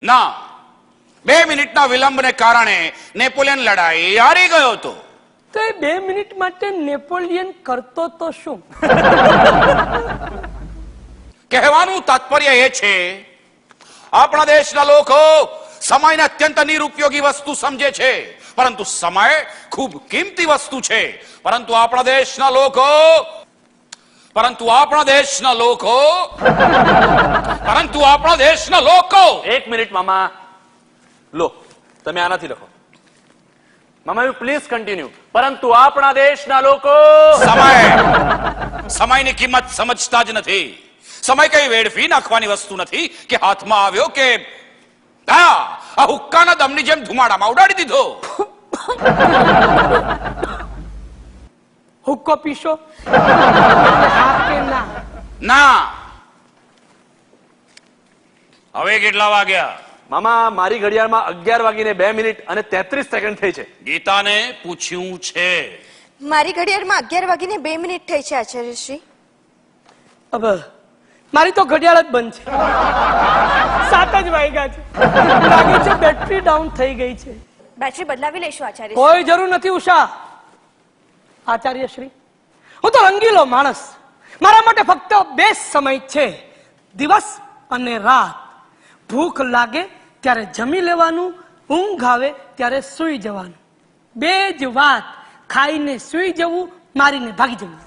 ના, 2 મિનિટના વિલંબને કારણે નેપોલિયન લડાઈ હારી ગયો હતો. તો એ 2 મિનિટ માટે નેપોલિયન કરતો તો શું? કહેવાનું તાત્પર્ય એ છે, આપણા દેશના લોકો સમયને અત્યંત નિરુપયોગી વસ્તુ સમજે છે, પરંતુ સમય ખૂબ કિંમતી વસ્તુ છે. પરંતુ આપણા દેશના લોકો 1 મિનિટ મામા, લો તમે આનાથી લખો. મામા યુ પ્લીઝ કન્ટિન્યુ. પરંતુ આપણા દેશના લોકો સમયની કિંમત સમજતા જ નથી. સમય કઈ વેડફી નાખવાની વસ્તુ નથી કે હાથમાં આવ્યો કે આ હુક્કાના દમની જેમ ધુમાડામાં ઉડાડી દીધો. હુક્કો પીશો? હા કે ના? ના. હવે કેટલા વાગ્યા? મામા મારી ઘડિયાળમાં 11:02 અને 33 સેકન્ડ થઈ છે. ગીતાને પૂછ્યું છે. મારી ઘડિયાળમાં 11:02 થઈ છે આચાર્યશ્રી. હવે મારી તો ઘડિયાળ જ બંધ છે. 7 જ વાગ્યા છે. લાગે છે બેટરી ડાઉન થઈ ગઈ છે. બેટરી બદલાવી લઈશું આચાર્ય. કોઈ જરૂર નથી ઉષા. આચાર્યશ્રી, હું તો રંગીલો માણસ. મારા માટે ફક્ત 2 સમય છે, દિવસ અને રાત. ભૂખ લાગે ત્યારે જમી લેવાનું, ઊંઘ આવે ત્યારે સૂઈ જવાનું. 2 જ વાત. ખાઈને સૂઈ જવું, મારીને ભાગી જવું.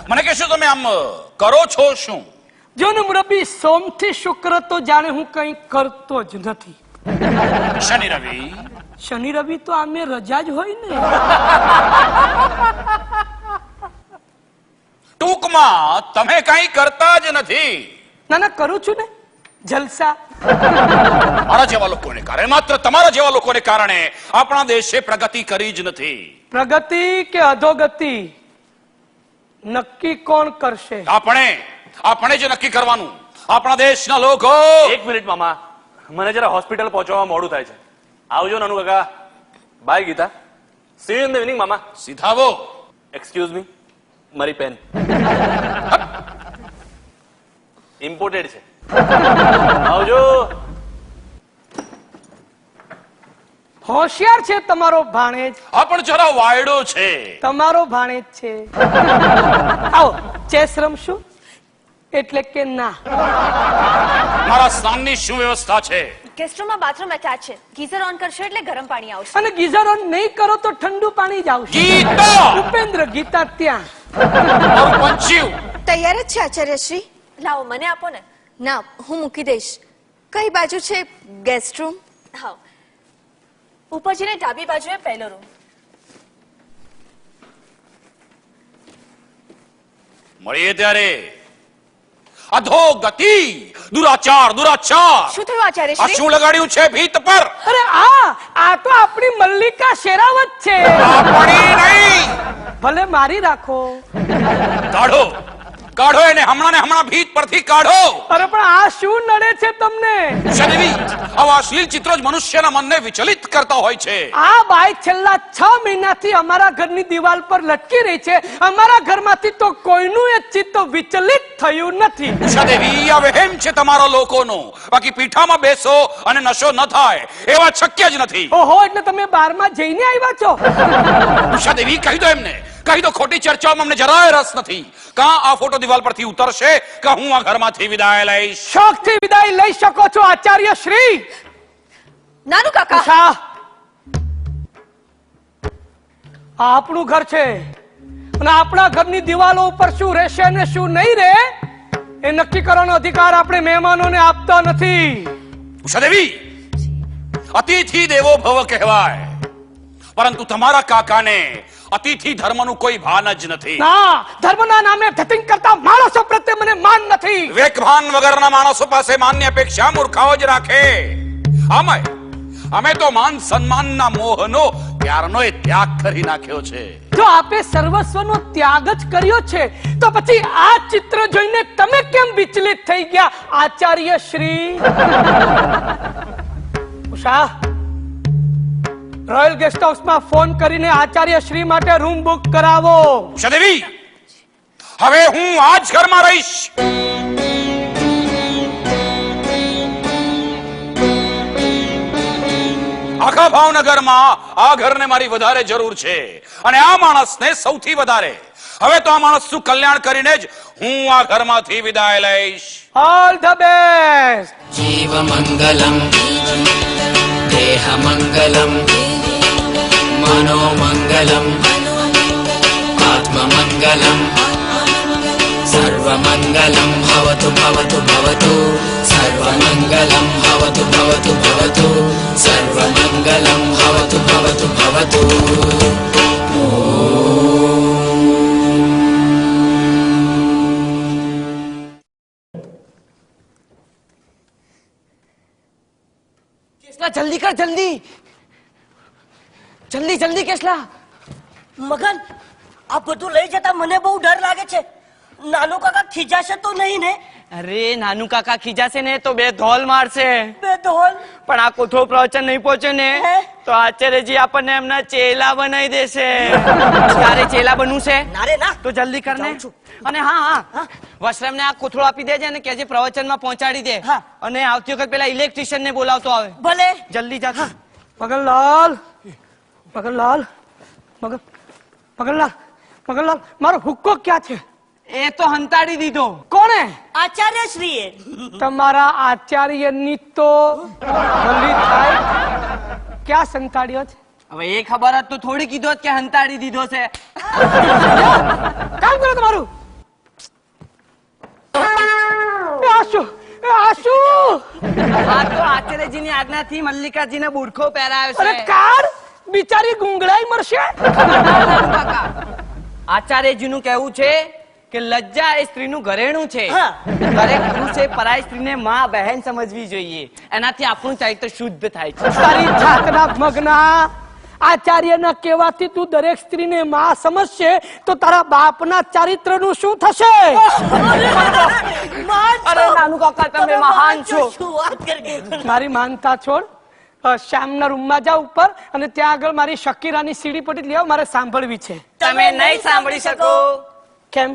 મને કહેશો તમે આમ કરો છો શું? જો ને મુરબ્બી, સોમથી શુક્ર તો જાણે હું કંઈ કરતો જ નથી. શનિ રવિ? શનિ રવિ તો આમે રજા જ હોય ને. ટૂંકમાં તમે કંઈ કરતા જ નથી. ના ના, કરું છું ને, જલસા. મારા જેવા લોકોને કારણે, માત્ર તમારા જેવા લોકોને કારણે આપણા દેશે પ્રગતિ કરી જ નથી. પ્રગતિ કે અધોગતિ નક્કી કોણ કરશે? આપણે જ નક્કી કરવાનું. આપણા દેશના લોકો 1 મિનિટ મામા, મને જરા હોસ્પિટલ પહોંચવામાં મોડું થાય છે. આવજો નાનુ કાકા. Bye Geeta. See you in the evening મામા. સીધાવો. એક્સક્યુઝ મી, મારી પેન ઇમ્પોર્ટેડ છે. આવજો. હોશિયાર છે તમારો ભાણેજ. આ પણ જરા વાયડો છે. તમારો ભાણેજ છે. આવો ચેસ રમશું? એટલે કે ના? મારા સ્નાનની શું વ્યવસ્થા છે? ગેસ્ટરૂમમાં બાથરૂમ અટેચ છે. ગીઝર ઓન કરશો એટલે ગરમ પાણી આવશે. અને ગીઝર ઓન નહીં કરો તો ઠંડુ પાણી જ આવશે. ગીતા! ઉપેન્દ્ર, ગીતા ત્યાં. મારું પંચ્યું. તૈયાર જ છે આચાર્યશ્રી. લાવો મને આપો ને. ના, હું મૂકી દઈશ. કઈ બાજુ છે ગેસ્ટ રૂમ? હા, ઉપર જઈને ડાબી બાજુએ પહેલો રૂમ. મળીએ ત્યારે. અધોગતિ, દુરાચાર. શું થયું આચાર્યશ્રી? આ શું લગાડ્યું છે ભીત પર? અરે આ તો આપણી મલ્લિકા શેરાવત છે. આપણી નહીં. ભલે મારી રાખો. કાઢો એને, હમણાં ભીત પરથી કાઢો. અરે પણ આ શું નડે છે તમને? શનિવી, આવા અશ્લીલ ચિત્રો જ મનુષ્યના મનને વિચલિત કરતા હોય છે. આ બાઈ છેલ્લા 6 મહિનાથી અમારા ઘરની દિવાલ પર લટકી રહી છે. અમારા ઘરમાંથી તો કોઈનું એ ચિત્ત વિચલિત થયું નથી. ઉષાદેવી, આ વહેમ છે તમારા લોકોનો. બાકી પીઠામાં બેસો અને નશો ન થાય એવા શક્ય જ નથી. ઓહો, એટલે તમે બારમાં જઈને આવ્યા છો? ઉષાદેવી, કહી દો એમને. કહી દો, ખોટી ચર્ચામાં અમને જરાય રસ નથી. કાં આ ફોટો દિવાલ પરથી ઉતરશે કે હું આ ઘરમાંથી વિદાય લઈશ. શોખથી વિદાય લઈ શકો છો આચાર્ય શ્રી. નાનુ કાકા, ઉષા, આ આપણું ઘર છે અને આપણા ઘરની દિવાલો ઉપર શું રહેશે અને શું નહીં રહે એ નક્કી કરવાનો અધિકાર આપણે મહેમાનોને આપતા નથી. ઉષાદેવી, અતિથિ દેવો ભવ કહેવાય, પરંતુ તમારા કાકાને અતિથિ ધર્મનું કોઈ ભાન જ નથી. ના, ધર્મના નામે ધતિંગ કરતા માણસો પ્રત્યે મને માન નથી. વેકભાન વગરના માણસો પાસે માનની અપેક્ષા મૂર્ખાઓ જ રાખે. અમે તો માન સન્માનના મોહનો ત્યારનો ત્યાગ કરી નાખ્યો છે. જો આપે સર્વસ્વનો ત્યાગ જ કર્યો છે તો પછી આ ચિત્ર જોઈને તમે કેમ વિચલિત થઈ ગયા આચાર્ય શ્રી? ઉષા, રોયલ ગેસ્ટ હાઉસમાં ફોન કરીને આચાર્ય શ્રી માટે રૂમ બુક કરાવો. ઉષાદેવી, હવે હું આ જ ઘરમાં રહીશ. આખા ભાવનગરમાં આ ઘરને મારી વધારે જરૂર છે અને આ માણસને સૌથી વધારે. હવે તો આ માણસનું કલ્યાણ કરીને જ હું આ ઘરમાંથી વિદાય લઈશ. All the best. जीवमङ्गलम् देहमङ्गलम् मनोमङ्गलम् आत्ममङ्गलम् सर्वमङ्गलं भवतु भवतु भवतु सर्वमङ्गलं भवतु भवतु भवतु सर्वमङ्गलं भवतु भवतु भवतु. કેસલા જલ્દી કર, જલ્દી જલ્દી જલ્દી કેસલા. મગન, આ બધું લઈ જતા મને બહુ ડર લાગે છે. નાનો કાકા ખીજાશે તો નહીં ને? અરે નાનુ કાકા ખીજાશે ને તો બે ધોલ મારશે. બે ધોલ? પણ આ કોઠો પ્રવચન નહીં પહોંચે ને હે? તો આચાર્યજી આપણને એમના ચેલા બનાવી દેશે. તારે ચેલા બનવું છે ના રે ના. તો જલ્દી કર ને. જાઉં છું. અને હા વશરામ ને આ કોથળો આપી દેજે અને કેજે પ્રવચનમાં પહોંચાડી દે. હા. અને આવતી વખત પેલા ઇલેક્ટ્રિશિયન ને બોલાવતો આવે. ભલે. જલ્દી જા. મગનલાલ, મગનલાલ, મગનલાલ, મગનલાલ, મારો હુક્કો ક્યાં છે? એ તો હંતાડી દીધો. કોણે? આચાર્ય શ્રીએ. તમારા આચાર્યની તો ભલી થાય. ક્યાં સંતાડ્યો છે? હવે એ ખબર જ તો થોડી કીધો જ કે હંતાડી દીધો છે. કામ કરો તમારું. એ આ શું? એ આ શું? આ તો આચાર્યજીની આજ્ઞાથી મલ્લિકાજીને બુરખો પહેરાયો અરે છે. કાર બિચારી ગુંગળાઈ મરશે. આચાર્યજીનું કહેવું છે કે લજ્જા એ સ્ત્રીનું ઘરેણું છે. હા. દરેક પુરુષે પરાઈ સ્ત્રીને માં બહેન સમજવી જોઈએ. એનાથી આપણું ચરિત્ર શુદ્ધ થાય છે. તારી જાતના મગના આચાર્યના કહેવાથી તું દરેક સ્ત્રીને માં સમજશે તો તારા બાપના ચારિત્રનું શું થશે? અરે નાનુ કાકા તમે મહાન છો. શું વાત કરી? મારી માનતા છોડ. શ્યામના રૂમમાં જા ઉપર અને ત્યાં આગળ મારી શકીરાની સીડી પટી લઈ આવ, મારે સાંભળવી છે. તમે નહીં સાંભળી શકો. કેમ?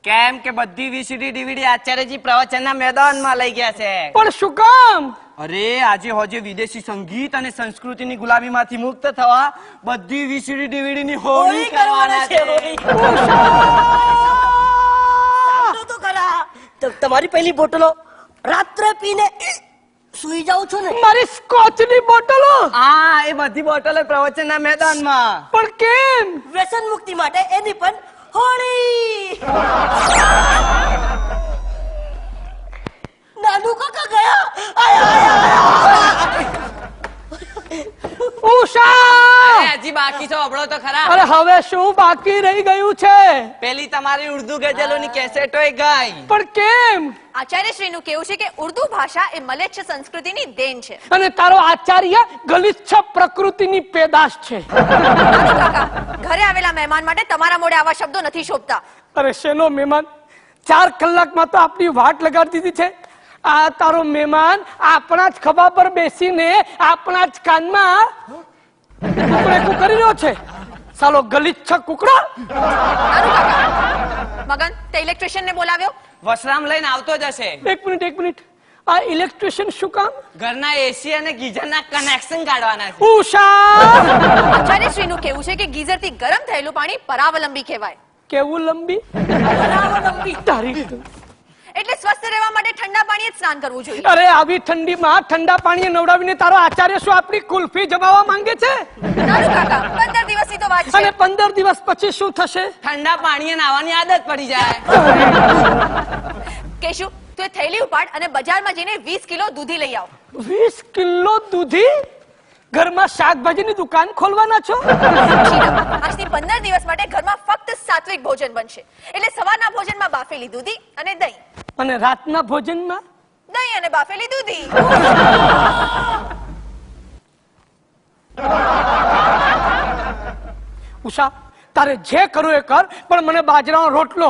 કેમ કે બધી વીસીડી ડીવીડી આચાર્યજી પ્રવચનના મેદાનમાં લઈ ગયા છે. પણ શું કામ? અરે આજે હોજે વિદેશી સંગીત અને સંસ્કૃતિની ગુલામીમાંથી મુક્ત થવા બધી વીસીડી ડીવીડી ની હોળી હોળી કરવાના કરવાના છે. છે. હોળી. સાંભળો તો ખરા. તમારી પહેલી બોટલો રાત્રે પીને સુઈ જાઉં છું ને? મારી સ્કોચની બોટલો. હા એ બધી બોટલો પ્રવચનના મેદાનમાં. પણ કેમ? વ્યસન મુક્તિ માટે એની પણ હોળી. નાનુ કાકા ગયા. આયા, આયા, આયા. ઉષા! અરે હજી બાકી છો અબળો તો ખરા. અરે હવે શું બાકી રહી ગયું છે? પેલી તમારી ઉર્દુ ગઝલોની કેસેટોય ગાઈ. પણ કેમ? આચાર્યશ્રીનું કહેવું છે કે ઉર્દુ ભાષા એ મલેચ્છ સંસ્કૃતિની દેન છે. અને તારો આચાર્ય ગલિચ્છ પ્રકૃતિની પેદાશ છે. નાનુ કાકા, ઘરે આવેલા મહેમાન માટે તમારા મોઢે આવા શબ્દો નથી શોભતા. અરે શેનો મહેમાન? 4 કલાકમાં તો આપણી વાટ લગાડી દીધી છે. આ તારો મહેમાન આપણા જ ખભા પર બેસીને આપણા જ કાનમાં કુકડેકું કરી રહ્યો છે. સાલો ગલિચ્છ કુકડો. નાનુ કાકા, મગન તે ઇલેક્ટ્રિશિયન ને બોલાવ્યો? વશરામ લઈને આવતો જ હશે. એક મિનિટ. આ ઇલેક્ટ્રિશિયન શું કામ? ઘરના એસી અને ગીઝરના કનેક્શન કાઢવાના છે. ઉષા! આચાર્યશ્રીનું કહેવું છે કે ગીઝરથી ગરમ થયેલું પાણી પરાવલંબી કહેવાય. કેવું લંબી? તારી. એટલે સ્વસ્થ રહેવા માટે ઠંડા પાણીએ જ સ્નાન કરવું જોઈએ. અરે આવી ઠંડીમાં ઠંડા પાણીએ નવડાવીને તારો આચાર્ય શું આપણી કુલ્ફી જમાવવા માંગે છે? નાનુ કાકા, 15 દિવસની તો વાત છે. અને 15 દિવસ પછી શું થશે? ઠંડા પાણીએ નાહવાની આદત પડી જાય. કેશુ, તું એ થેલી ઉપાડ અને બજારમાં જઈને 20 કિલો દૂધી લઈ આવ. 20 કિલો દૂધી? ઘરમાં શાકભાજીની દુકાન ખોલવાના છો? શીલા, આજથી 15 દિવસ માટે ઘરમાં ફક્ત સાત્વિક ભોજન બનશે. એટલે સવારના ભોજનમાં બાફેલી દૂધી અને દહીં. અને રાતના ભોજનમાં? દહીં અને બાફેલી દૂધી. ઉષા, તારે જે કરવું એ કર, પણ મને બાજરાનો રોટલો,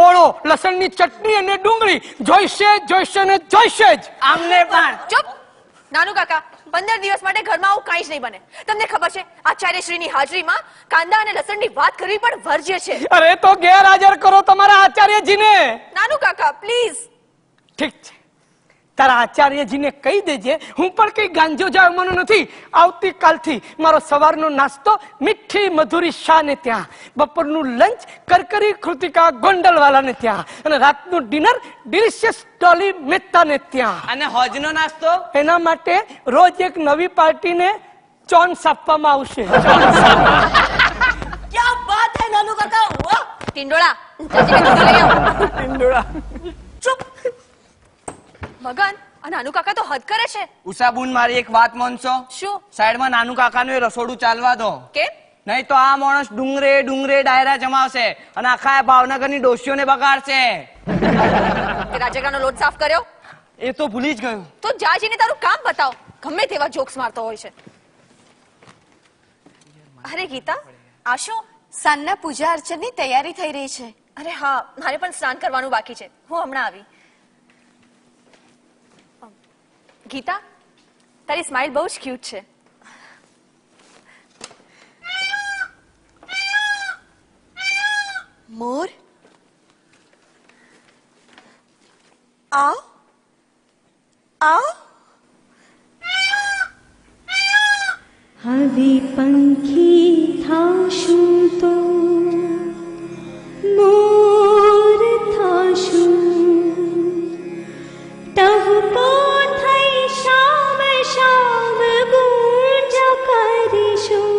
ઓળો, લસણની ચટણી અને ડુંગળી જોઈશે જ ને જોઈશે જ. આમને પણ. ચૂપ. નાનુ કાકા, 15 દિવસ માટે ઘરમાં આવું કાંઈ જ નહીં બને. તમને ખબર છે આચાર્યશ્રીની હાજરીમાં કાંદા અને લસણની વાત કરવી પણ વર્જ્ય છે. અરે તો ગેરહાજર કરો તમારા આચાર્યજીને. નાનુ કાકા, પ્લીઝ. ઠીક છે, તારા આચાર્યજીને કહી દેજે હું પણ કઈ ગાંજો જમવાનો નથી. આવતીકાલથી મારો સવારનો નાસ્તો મીઠી મધુરી શાને ત્યાં, બપોરનું લંચ કરકરી કૃતિકા ગોંડલવાલાને ત્યાં, અને રાતનું ડિનર ડિલિશિયસ ડોલી મહેતાને ત્યાં. અને હોજનો નાસ્તો એના માટે રોજ એક નવી પાર્ટીને ચોન્સ આપવામાં આવશે. ક્યાં બાત હે નાનુ કાકા, વાહ! ટિંડોળા ચાચીને કીધું લઈ આવો. ચૂપ. મગન આ નાનુ કાકા તો હદ કરે છે. ઉષાબુન મારી એક વાત માનશો? શું? સાઈડમાં નાનું કાકાનું એ રસોડું ચાલવા દો, કેમ? નહીં તો આ માણસ ડુંગરે ડુંગરે ડાયરા જમાવશે અને આખા ભાવનગરની ડોશીઓને બગાડશે. તે રાજગરાનો લોટ સાફ કર્યો? એ તો ભૂલી જ ગયો. તો જા જઈને તારું કામ બતાવ. ગમે તેવા જોક્સ મારતો હોય છે. અરે ગીતા, આ શું? સાંજના પૂજા અર્ચનની તૈયારી થઈ રહી છે. અરે હા, મારે પણ સ્નાન કરવાનું બાકી છે. હું હમણાં આવી. ગીતા, તારી સ્માઇલ બહુ જ ક્યુટ છે. મોર આવ આવ. હવે પંખી થાશું તો મોર થાશું, ટહુકો થઈ શામ શામ ગુંજ કરીશું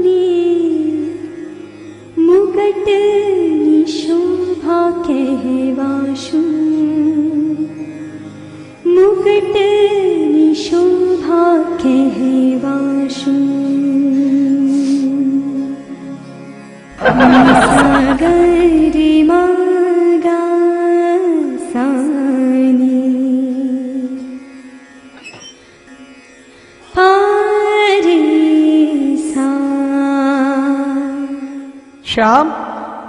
ને, મુગટની શોભા કહેવાશું, મુગટની શોભા કહેવાશું. સાગરમાં ગાસાની શ્યામ,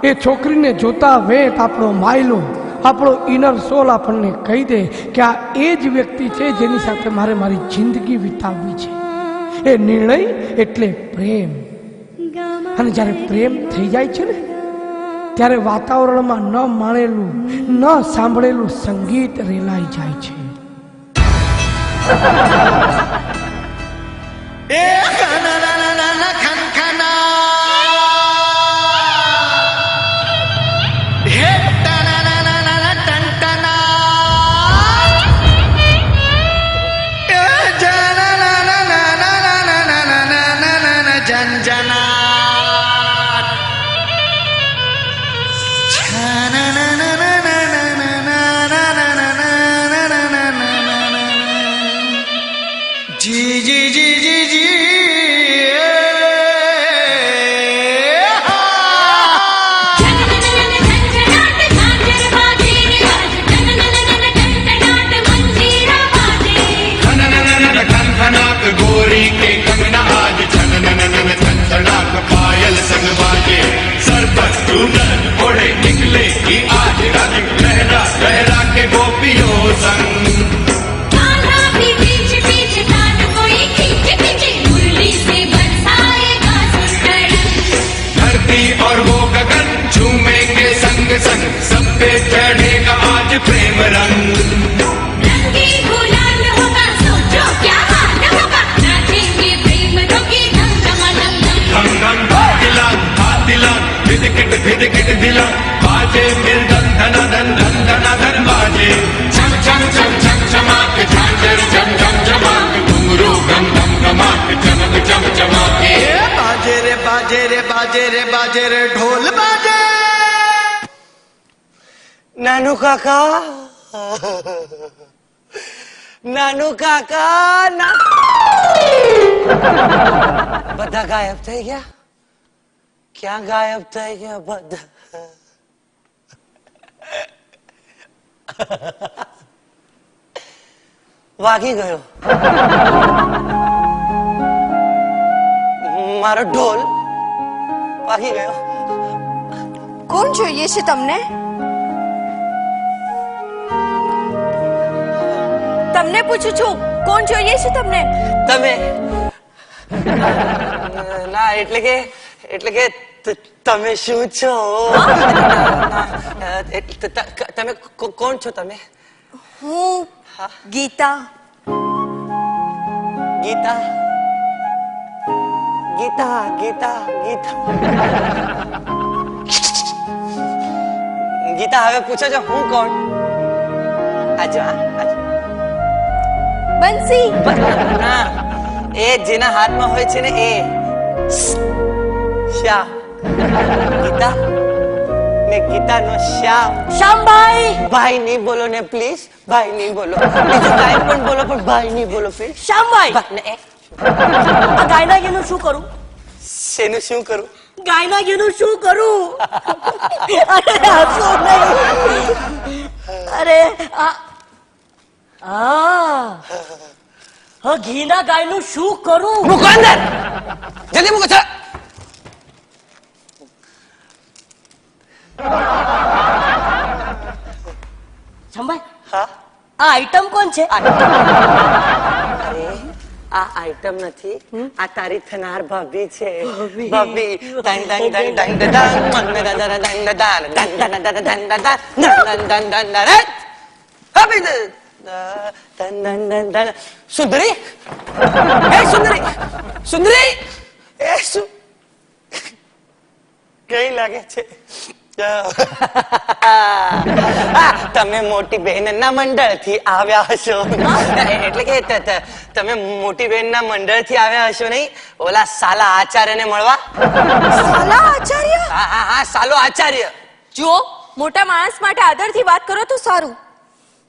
એ છોકરીને જોતા વેત આપણો માયલો, આપણો ઇનર સોલ આપણને કહી દે કે આ એ જ વ્યક્તિ છે જેની સાથે મારે મારી જિંદગી વિતાવવી છે. એ નિર્ણય એટલે પ્રેમ. અને જ્યારે પ્રેમ થઈ જાય છે ને, ત્યારે વાતાવરણમાં ન માણેલું ન સાંભળેલું સંગીત રેલાઈ જાય છે. નાનુ કાકા, નાનુ કાકા, બધા ગાયબ થઈ ગયા. ક્યાં ગાયબ થઈ ગયા બધા? વાગી ગયો મારો ઢોલ, વાગી ગયો. કોણ જોઈએ છે તમને? તમને પૂછું છું, કોણ જોઈએ છે તમને? તમે ના, એટલે કે તમે શું છો? તમે કોણ છો? તમે? હું ગીતા ગીતા ગીતા ગીતા ગીતા ગીતા હવે પૂછો છો હું કોણ? આજો બંસી ના, એ જેના હાથમાં હોય છે ને એ શ્યામ. ગીતા ને ગીતાનો શ્યામ. શ્યામભાઈ ભાઈ નહીં બોલો ને પ્લીઝ, ભાઈ નહીં બોલો. બીજું કાંઈ પણ બોલો પણ ભાઈ નહીં બોલો પ્લીઝ. શ્યામભાઈ આ ગાયના ઘીનું શું કરું? શેનું શું કરું? ગાયના ઘીનું શું કરું? અરે હસો નહીં. અરે હા ઘીના ગાયનું શું કરું? મૂકો અંદર, જલ્દી મૂકો. ચાલ. શ્યામભાઈ હા, આ આઈટમ કોણ છે? અરે આ આઈટમ નથી, આ તારી થનાર ભાભી છે. ભાભી દંગ દંગ દંગ દંગ દંગ મન દંગ દંગ દંગ દંગ દંગ દંગ દંગ દંગ દંગ દંગ દંગ ભાભી દંગ દંગ દંગ દંગ. સુંદરી, એ સુંદરી, સુંદરી, એ શું કઈ લાગે છે? તમે મોટી બહેન ના મંડળ થી આવ્યા હશો, એટલે કે તમે મોટી બહેન ના મંડળ થી આવ્યા હશો નહીં, ઓલા સાલા આચાર્ય ને મળવા. સાલા આચાર્ય? હા હા હા, સાલો આચાર્ય. જો મોટા માણસ માટે આદરથી વાત કરો તો સારું.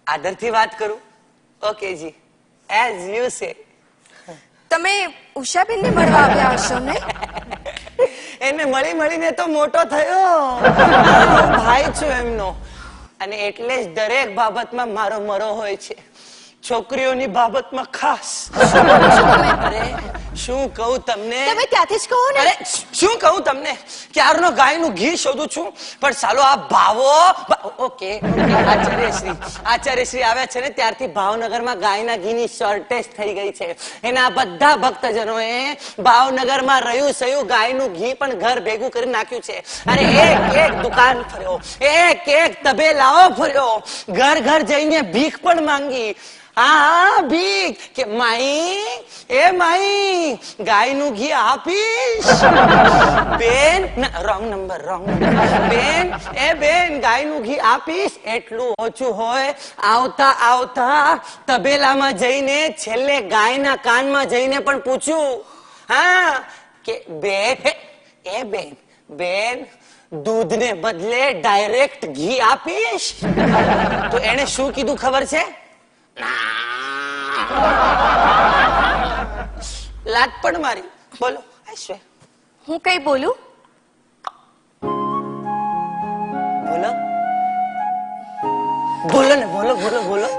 આદરથી વાત કરું? Okay G, as you say. તમે ઉષાબેન ને મળવા આવ્યા હશો ને? એને મળી મળીને તો મોટો થયો. હું ભાઈ છું એમનો, અને એટલે જ દરેક બાબતમાં મારો મરો હોય છે, છોકરીઓની બાબતમાં ખાસ. અરે શું કહું તમને? તમે ત્યાંથી જ કહો ને. અરે શું કહું તમને? ક્યારનો ગાયનું ઘી શોધું છું, પણ સાલો આ ભાવો. ઓકે આચાર્યશ્રી આવ્યા છે ને ત્યારથી ભાવનગરમાં ગાયના ઘીની શોર્ટેજ થઈ ગઈ છે. એના બધા ભક્તજનોએ ભાવનગરમાં રહ્યું સયું ગાયનું ઘી પણ ઘર ભેગું કરી નાખ્યું છે. અરે એક દુકાન ફર્યો, એક તબેલાઓ ફર્યો, ઘર ઘર જઈને ભીખ પણ માંગી. હા ભીખ, કે માઈ, એ માઈ ગાયનું ઘી આપીશ? બેન, રોંગ નંબર. બેન, એ બેન ગાયનું ઘી આપીશ? એટલું ઓછું હોય, આવતા આવતા તબેલામાં જઈને છેલ્લે ગાયના કાનમાં જઈને પણ પૂછ્યું, હા કે બેન, એ બેન દૂધને બદલે ડાયરેક્ટ ઘી આપીશ? તો એને શું કીધું ખબર છે? લાત પણ મારી. બોલો આશ્વે, હું કઈ બોલું? બોલો બોલો ને, બોલો.